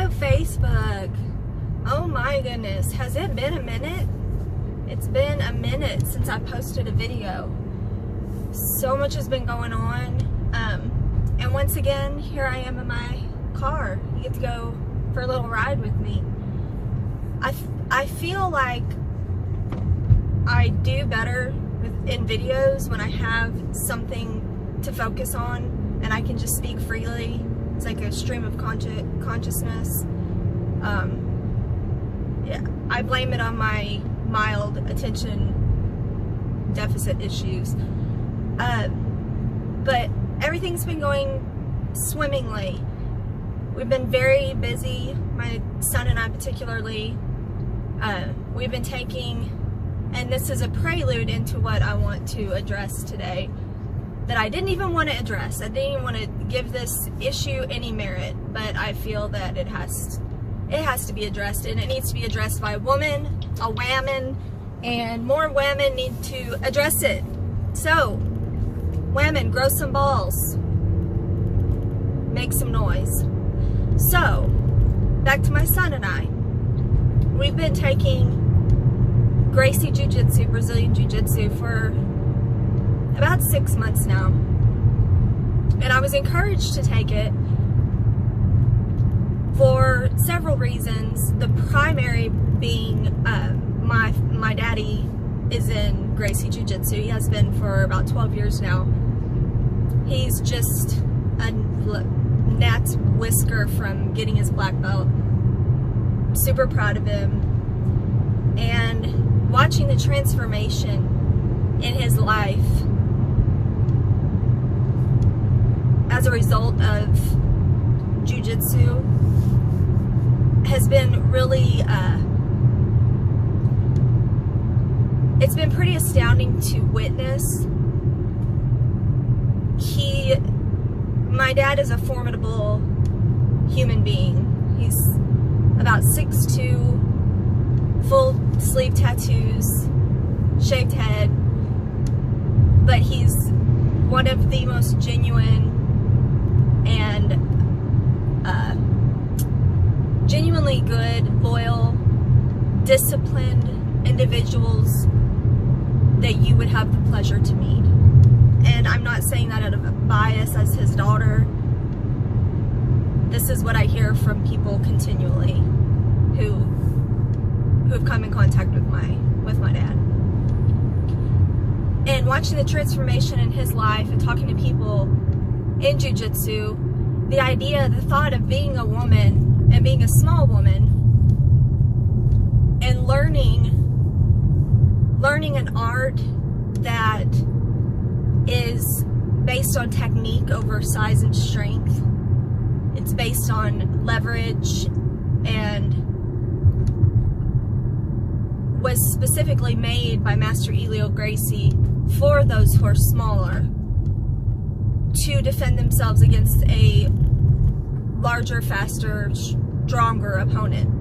Hello, Facebook. Oh my goodness, has it been a minute? It's been a minute since I posted a video. So much has been going on. And once again, here I am in my car. You get to go for a little ride with me. I feel like I do better in videos when I have something to focus on and I can just speak freely. It's like a stream of consciousness. Yeah, I blame it on my mild attention deficit issues. But everything's been going swimmingly. We've been very busy, my son and I particularly. We've been taking, and this is a prelude into what I want to address today, that I didn't even want to address. I didn't even want to give this issue any merit, but I feel that it has to be addressed, and it needs to be addressed by a woman, a WAMEN, and more women need to address it. So, WAMEN, grow some balls. Make some noise. So, back to my son and I. We've been taking Gracie Jujitsu, Brazilian Jiu-Jitsu, for about 6 months now. And I was encouraged to take it for several reasons. The primary being my daddy is in Gracie Jiu-Jitsu. He has been for about 12 years now. He's just a gnat's whisker from getting his black belt. Super proud of him. And watching the transformation in his life as a result of Jiu-Jitsu has been really, it's been pretty astounding to witness. My dad is a formidable human being. He's about 6'2", full sleeve tattoos, shaved head, but he's one of the most genuine and genuinely good, loyal, disciplined individuals that you would have the pleasure to meet. And I'm not saying that out of a bias as his daughter. This is what I hear from people continually who have come in contact with my dad. And watching the transformation in his life and talking to people in Jiu-Jitsu, the thought of being a woman and being a small woman and learning an art that is based on technique over size and strength. It's based on leverage and was specifically made by Master Elio Gracie for those who are smaller to defend themselves against a larger, faster, stronger opponent.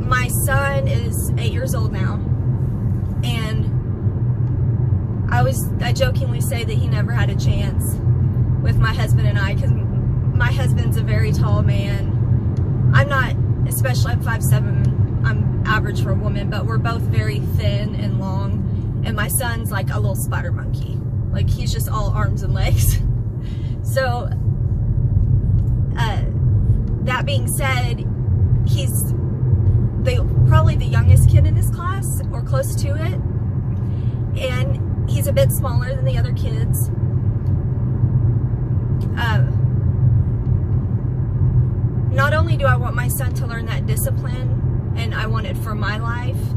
My son is 8 years old now, and I jokingly say that he never had a chance with my husband and I, because my husband's a very tall man. I'm not, especially I'm 5'7", I'm average for a woman, but we're both very thin and long, and my son's like a little spider monkey. Like, he's just all arms and legs. So, that being said, he's probably the youngest kid in his class, or close to it, and he's a bit smaller than the other kids. Not only do I want my son to learn that discipline, and I want it for my life,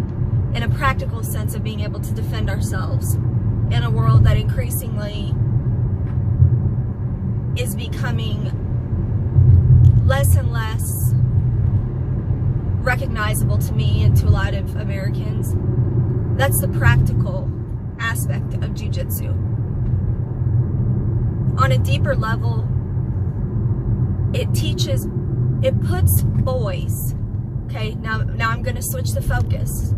in a practical sense of being able to defend ourselves in a world that increasingly is becoming less and less recognizable to me and to a lot of Americans. That's the practical aspect of Jiu-Jitsu. On a deeper level, it puts boys, okay, now I'm going to switch the focus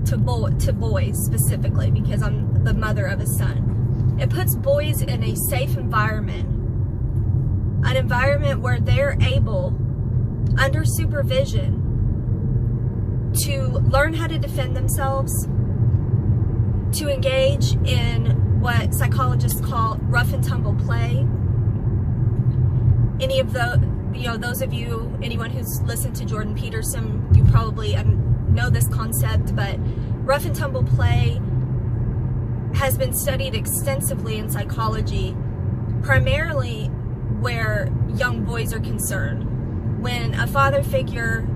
to boys specifically, because I'm the mother of a son. It puts boys in a safe environment an environment where they're able, under supervision, to learn how to defend themselves, to engage in what psychologists call rough and tumble play. Any of the, those of you, anyone who's listened to Jordan Peterson, you probably know this concept, but rough and tumble play has been studied extensively in psychology, primarily where young boys are concerned. When a father figure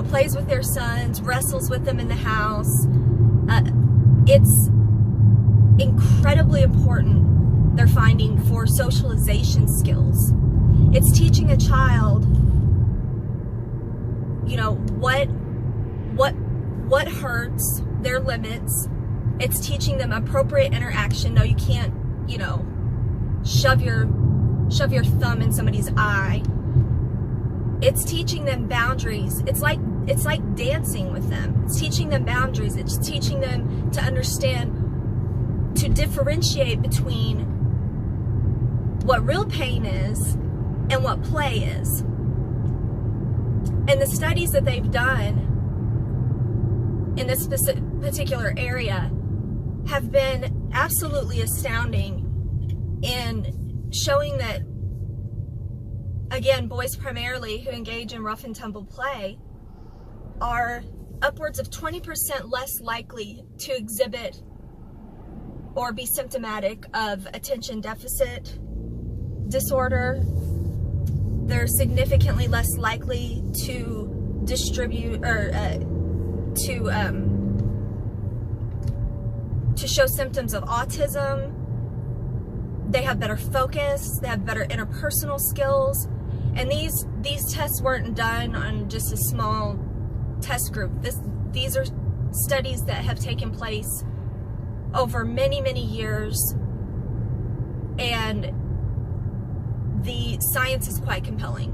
plays with their sons, wrestles with them in the house, it's incredibly important, they're finding, for socialization skills. It's teaching a child, what hurts, their limits. It's teaching them appropriate interaction. No, you can't, shove your thumb in somebody's eye. It's teaching them boundaries. It's like dancing with them. It's teaching them boundaries. It's teaching them to understand, to differentiate between what real pain is and what play is. And the studies that they've done in this particular area have been absolutely astounding in showing that, again, boys primarily who engage in rough and tumble play are upwards of 20% less likely to exhibit or be symptomatic of attention deficit disorder. They're significantly less likely to distribute or to show symptoms of autism. They have better focus, they have better interpersonal skills, and these tests weren't done on just a small test group. These are studies that have taken place over many, many years, and the science is quite compelling.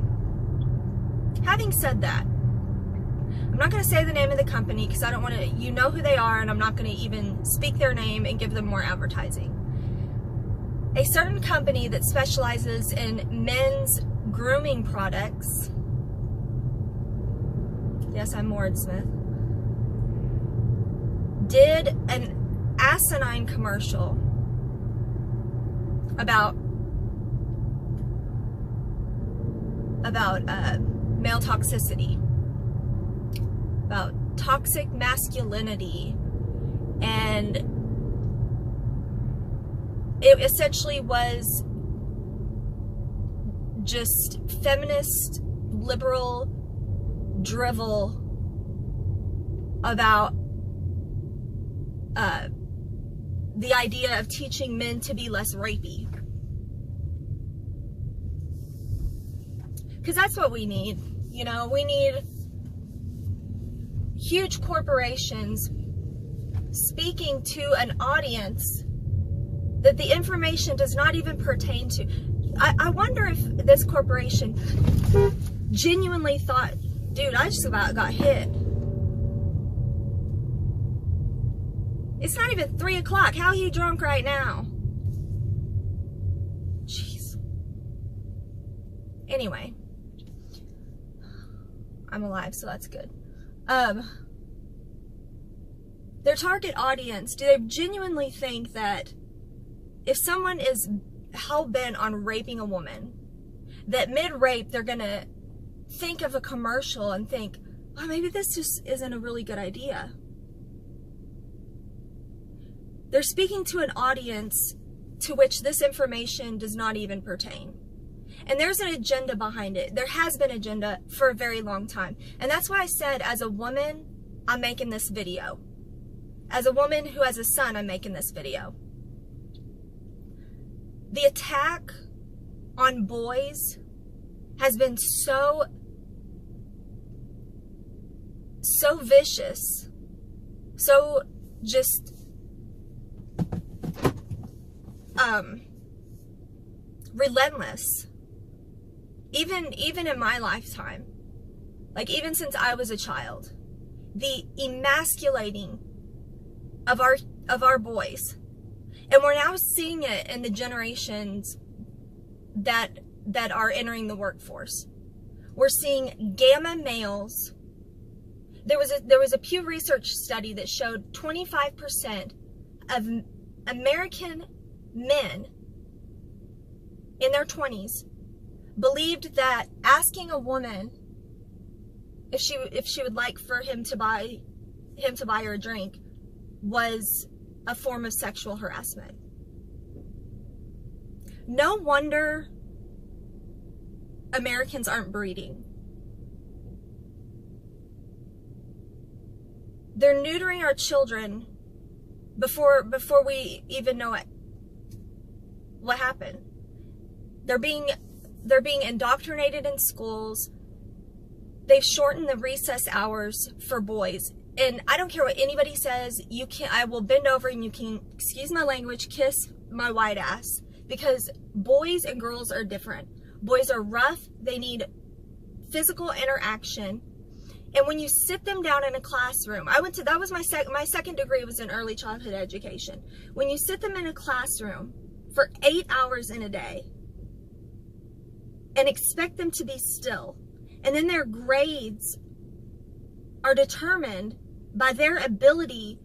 Having said that, I'm not going to say the name of the company because I don't want to, you know who they are, and I'm not going to even speak their name and give them more advertising. A certain company that specializes in men's grooming products, yes, I'm wordsmith, did an asinine commercial about male toxicity, about toxic masculinity, and it essentially was just feminist, liberal drivel about the idea of teaching men to be less rapey. Because that's what we need. We need huge corporations speaking to an audience that the information does not even pertain to. I wonder if this corporation genuinely thought, dude, I just about got hit. It's not even 3 o'clock. How are you drunk right now? Jeez. Anyway. I'm alive, so that's good. Their target audience, do they genuinely think that if someone is hell-bent on raping a woman, that mid-rape they're gonna think of a commercial and think, oh, maybe this just isn't a really good idea? They're speaking to an audience to which this information does not even pertain. And there's an agenda behind it. There has been agenda for a very long time. And that's why I said, as a woman, I'm making this video. As a woman who has a son, I'm making this video. The attack on boys has been so vicious, so just relentless. Even in my lifetime, like even since I was a child, the emasculating of our boys, and we're now seeing it in the generations that are entering the workforce. We're seeing gamma males. There was a Pew Research study that showed 25% of American men in their 20s believed that asking a woman if she would like for him to buy her a drink was a form of sexual harassment. No wonder Americans aren't breeding. They're neutering our children before we even know what happened. They're being indoctrinated in schools. They've shortened the recess hours for boys. And I don't care what anybody says, I will bend over and you can, excuse my language, kiss my white ass. Because boys and girls are different. Boys are rough, they need physical interaction. And when you sit them down in a classroom, that was my second degree was in early childhood education. When you sit them in a classroom for 8 hours in a day and expect them to be still, and then their grades are determined by their ability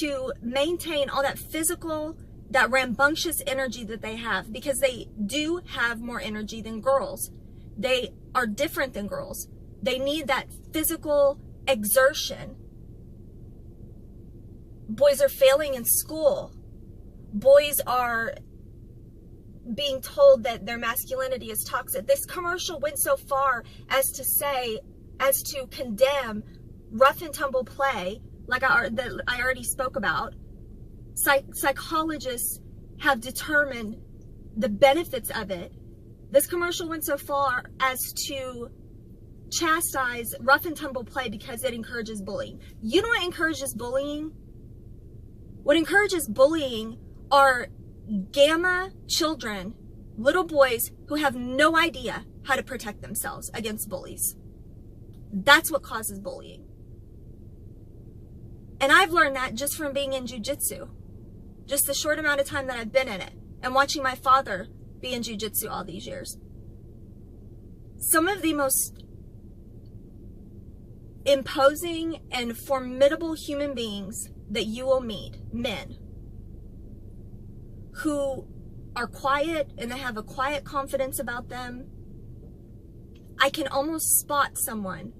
to maintain all that physical, that rambunctious energy that they have, because they do have more energy than girls. They are different than girls. They need that physical exertion. Boys are failing in school. Boys are being told that their masculinity is toxic. This commercial went so far as to condemn rough and tumble play, like I already spoke about. Psychologists have determined the benefits of it. This commercial went so far as to chastise rough and tumble play because it encourages bullying. You know what encourages bullying? What encourages bullying are gamma children, little boys who have no idea how to protect themselves against bullies. That's what causes bullying. And I've learned that just from being in Jujitsu. Just the short amount of time that I've been in it and watching my father be in Jujitsu all these years. Some of the most imposing and formidable human beings that you will meet, men, who are quiet and they have a quiet confidence about them. I can almost spot someone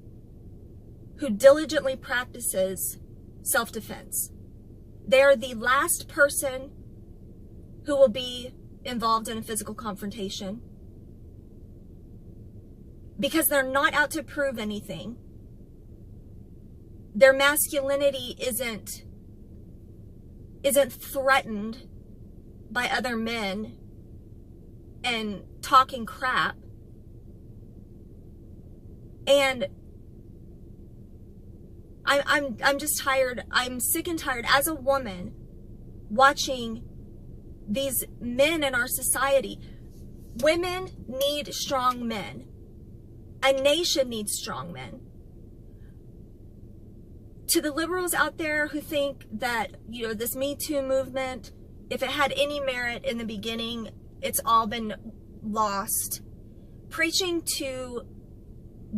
who diligently practices self-defense. They are the last person who will be involved in a physical confrontation because they're not out to prove anything. Their masculinity isn't threatened by other men and talking crap. And I'm just tired. I'm sick and tired as a woman watching these men in our society. Women need strong men. A nation needs strong men. To the liberals out there who think that, this Me Too movement, if it had any merit in the beginning, it's all been lost. Preaching to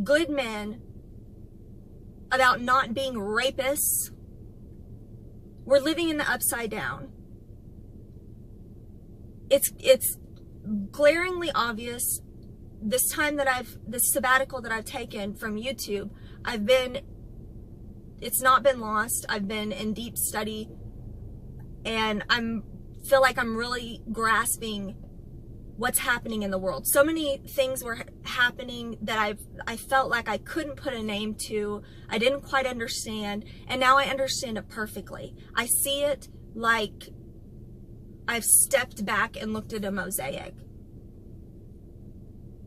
good men about not being rapists. We're living in the upside down. It's glaringly obvious. This sabbatical that I've taken from YouTube, it's not been lost. I've been in deep study, and feel like I'm really grasping what's happening in the world. So many things were happening that I felt like I couldn't put a name to. I didn't quite understand, and now I understand it perfectly. I see it like I've stepped back and looked at a mosaic.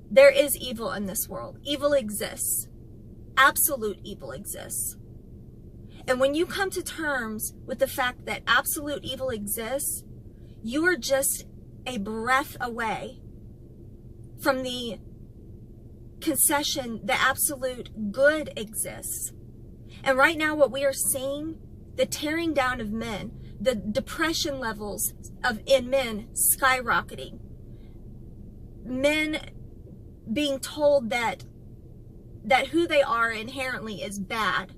There is evil in this world. Evil exists. Absolute evil exists. And when you come to terms with the fact that absolute evil exists, you are just a breath away from the concession that absolute good exists. And right now what we are seeing, the tearing down of men, the depression levels in men skyrocketing. men being told that who they are inherently is bad.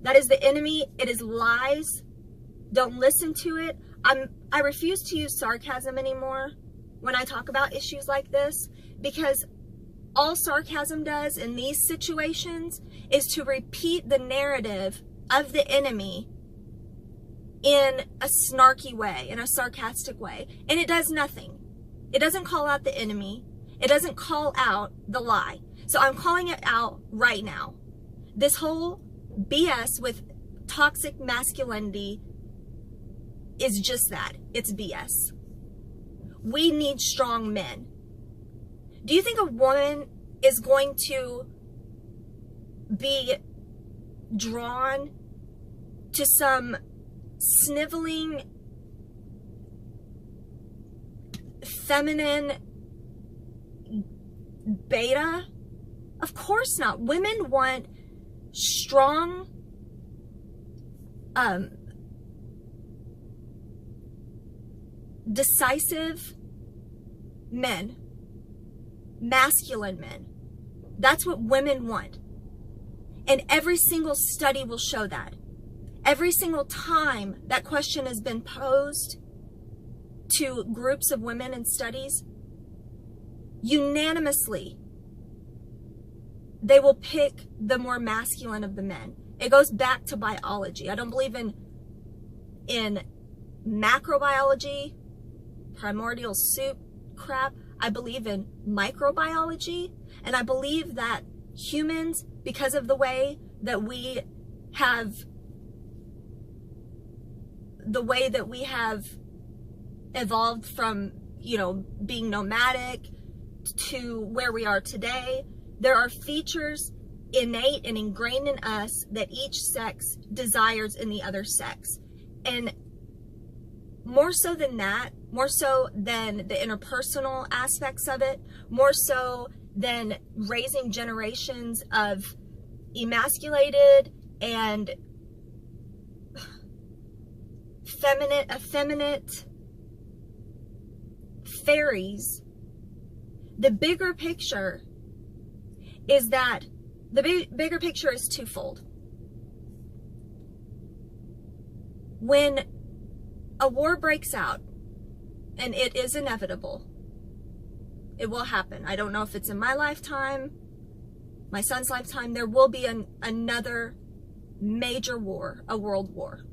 That is the enemy. It is lies. Don't listen to it. I refuse to use sarcasm anymore when I talk about issues like this, because all sarcasm does in these situations is to repeat the narrative of the enemy in a snarky way, in a sarcastic way, and it does nothing. It doesn't call out the enemy. It doesn't call out the lie. So I'm calling it out right now. This whole BS with toxic masculinity is just that. It's BS. We need strong men. Do you think a woman is going to be drawn to some sniveling, feminine beta? Of course not. Women want strong, decisive men, masculine men. That's what women want. And every single study will show that. Every single time that question has been posed to groups of women in studies, unanimously, they will pick the more masculine of the men. It goes back to biology. I don't believe in macrobiology, primordial soup crap. I believe in microbiology, and I believe that humans, because of the way that we have evolved from, being nomadic to where we are today, there are features innate and ingrained in us that each sex desires in the other sex. And more so than that, more so than the interpersonal aspects of it, more so than raising generations of emasculated and effeminate fairies, the bigger picture is that the bigger picture is twofold. When a war breaks out, and it is inevitable, it will happen. I don't know if it's in my lifetime, my son's lifetime. There will be another major war, a world war.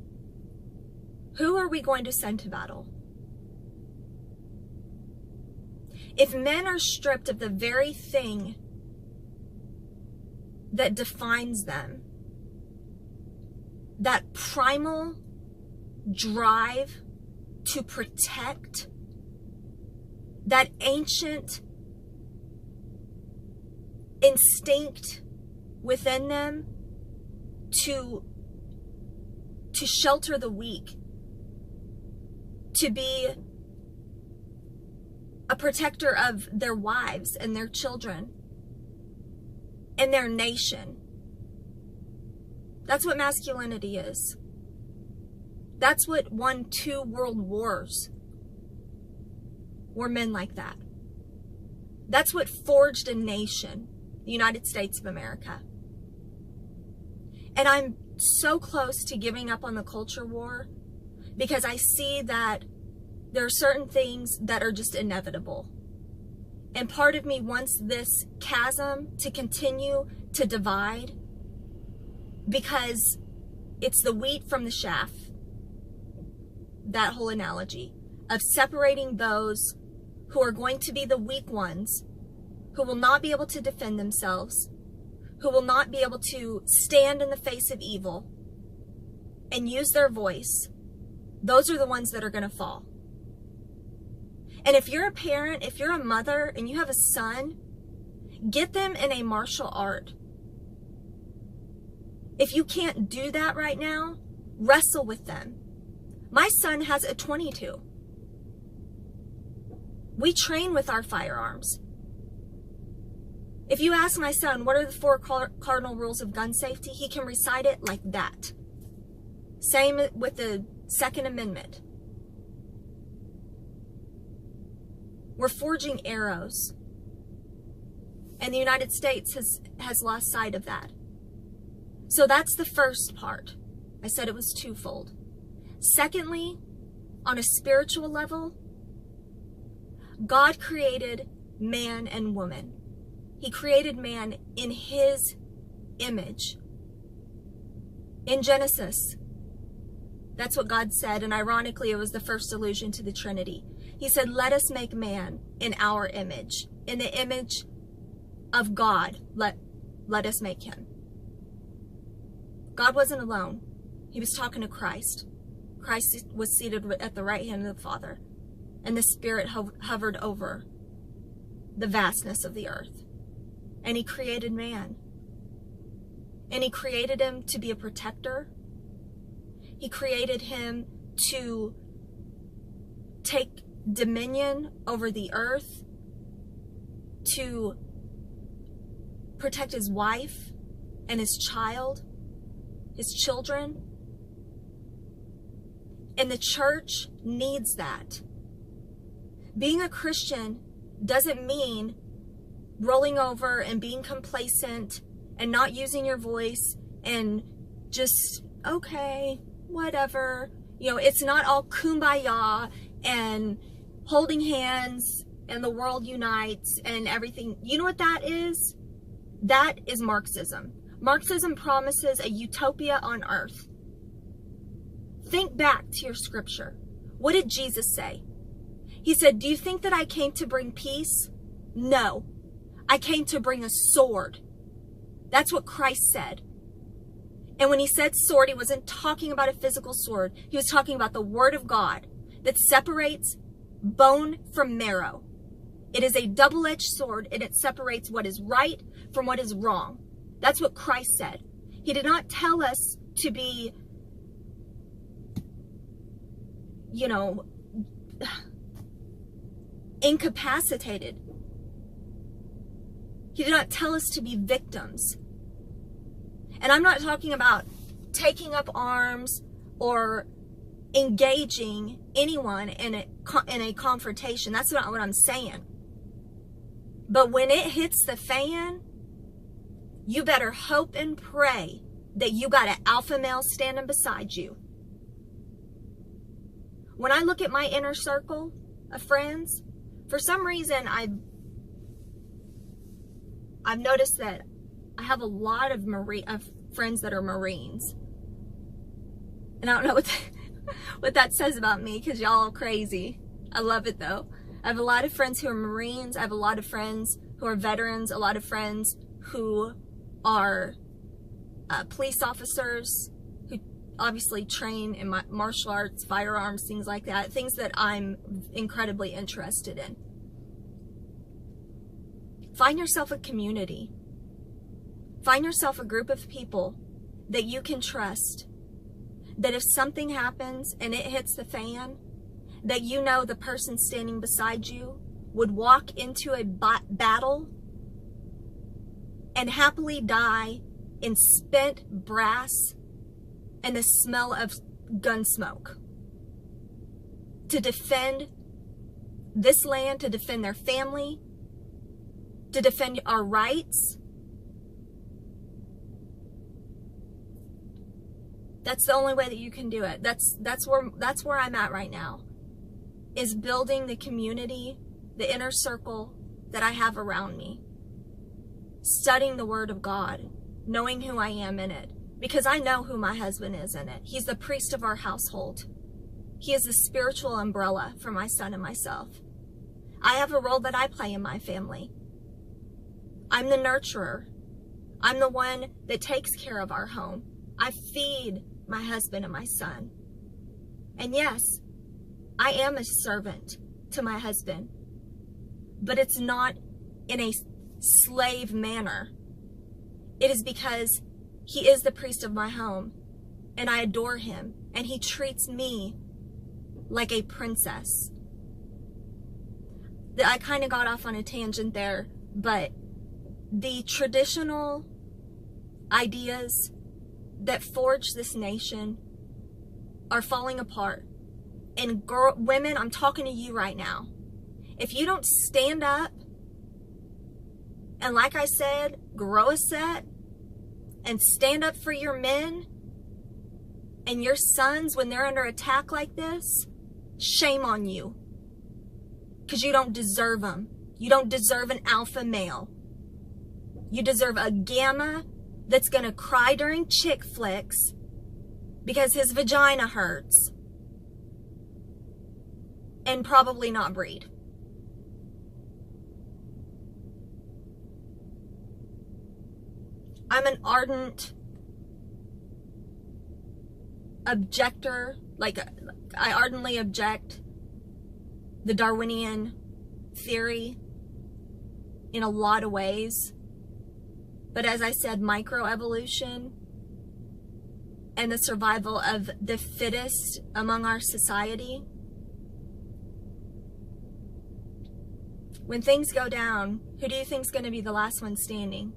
Who are we going to send to battle? If men are stripped of the very thing that defines them, that primal drive to protect, that ancient instinct within them to shelter the weak, to be a protector of their wives and their children and their nation. That's what masculinity is. That's what won 2 world wars, were men like that. That's what forged a nation, the United States of America. And I'm so close to giving up on the culture war because I see that there are certain things that are just inevitable. And part of me wants this chasm to continue to divide because it's the wheat from the chaff. That whole analogy of separating those who are going to be the weak ones, who will not be able to defend themselves, who will not be able to stand in the face of evil and use their voice. Those are the ones that are going to fall. And if you're a parent, if you're a mother and you have a son, get them in a martial art. If you can't do that right now, wrestle with them. My son has a .22. We train with our firearms. If you ask my son, what are the 4 cardinal rules of gun safety? He can recite it like that. Same with the Second Amendment. We're forging arrows. And the United States has lost sight of that. So that's the first part. I said it was twofold. Secondly, on a spiritual level, God created man and woman. He created man in his image. In Genesis, that's what God said, and ironically, it was the first allusion to the Trinity. He said, let us make man in our image. In the image of God, let us make him. God wasn't alone. He was talking to Christ. Christ was seated at the right hand of the Father, and the Spirit hovered over the vastness of the earth. And he created man. And he created him to be a protector. He created him to take dominion over the earth, to protect his wife and his child, his children. And the church needs that. Being a Christian doesn't mean rolling over and being complacent and not using your voice and just, okay, whatever. You know, it's not all kumbaya and holding hands and the world unites and everything. You know what that is? That is Marxism. Marxism promises a utopia on earth. Think back to your scripture. What did Jesus say? He said, do you think that I came to bring peace? No, I came to bring a sword. That's what Christ said. And when he said sword, he wasn't talking about a physical sword. He was talking about the word of God that separates bone from marrow. It is a double-edged sword, and it separates what is right from what is wrong. That's what Christ said. He did not tell us to be, you know, incapacitated. He did not tell us to be victims. And I'm not talking about taking up arms or engaging anyone in a confrontation. That's not what I'm saying. But when it hits the fan, you better hope and pray that you got an alpha male standing beside you. When I look at my inner circle of friends, for some reason I've noticed that I have a lot of friends that are Marines. And I don't know what that says about me, because y'all are crazy. I love it though. I have a lot of friends who are Marines. I have a lot of friends who are veterans, a lot of friends who are police officers, who obviously train in martial arts, firearms, things like that, things that I'm incredibly interested in. Find yourself a community. Find yourself a group of people that you can trust, that if something happens and it hits the fan, that you know the person standing beside you would walk into a battle and happily die in spent brass and the smell of gun smoke, to defend this land, to defend their family, to defend our rights. That's the only way that you can do it. That's where I'm at right now, is building the community, the inner circle that I have around me, studying the Word of God, knowing who I am in it, because I know who my husband is in it. He's the priest of our household. He is the spiritual umbrella for my son and myself. I have a role that I play in my family. I'm the nurturer. I'm the one that takes care of our home. I feed my husband and my son. And yes, I am a servant to my husband, but it's not in a slave manner. It is because he is the priest of my home, and I adore him, and he treats me like a princess. I kind of got off on a tangent there, but the traditional ideas that forge this nation are falling apart. And women, I'm talking to you right now. If you don't stand up and, like I said, grow a set and stand up for your men and your sons when they're under attack like this, shame on you. Because you don't deserve them. You don't deserve an alpha male. You deserve a gamma that's going to cry during chick flicks because his vagina hurts and probably not breed. I'm an ardent objector. Like, I ardently object the Darwinian theory in a lot of ways. But as I said, microevolution and the survival of the fittest among our society. When things go down, who do you think is going to be the last one standing?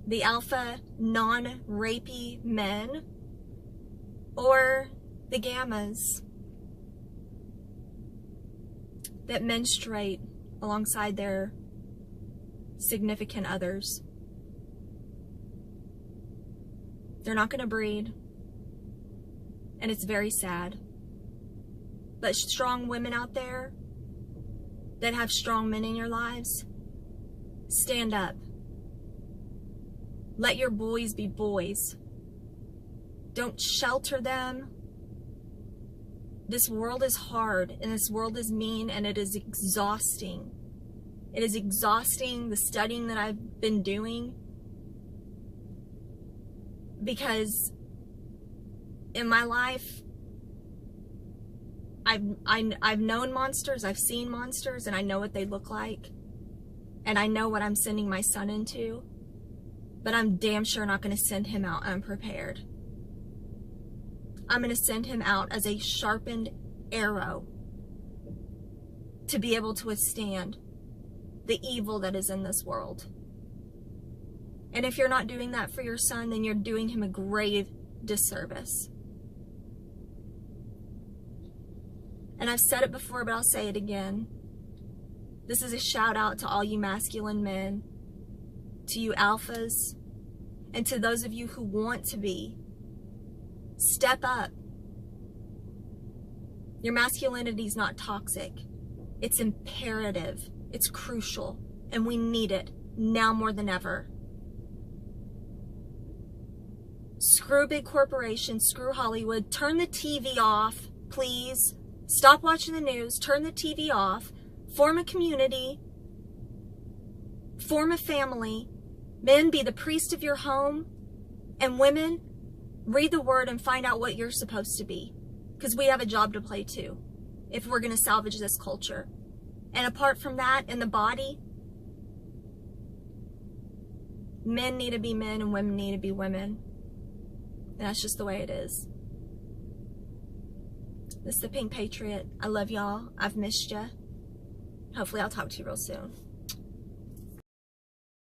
The alpha, non-rapey men, or the gammas that menstruate alongside their significant others? They're not going to breed, and it's very sad. But strong women out there that have strong men in your lives, stand up. Let your boys be boys. Don't shelter them. This world is hard, and this world is mean, and it is exhausting. It is exhausting, the studying that I've been doing, because in my life, I've known monsters, I've seen monsters, and I know what they look like, and I know what I'm sending my son into, but I'm damn sure not going to send him out unprepared. I'm going to send him out as a sharpened arrow to be able to withstand the evil that is in this world. And if you're not doing that for your son, then you're doing him a grave disservice. And I've said it before, but I'll say it again. This is a shout out to all you masculine men, to you alphas, and to those of you who want to be. Step up. Your masculinity is not toxic. It's imperative. It's crucial. And we need it now more than ever. Screw big corporations. Screw Hollywood. Turn the TV off, please. Stop watching the news. Turn the TV off. Form a community. Form a family. Men, be the priest of your home. And women, read the word and find out what you're supposed to be. Because we have a job to play too, if we're going to salvage this culture. And apart from that, in the body, men need to be men and women need to be women. And that's just the way it is. This is the Pink Patriot. I love y'all. I've missed ya. Hopefully I'll talk to you real soon.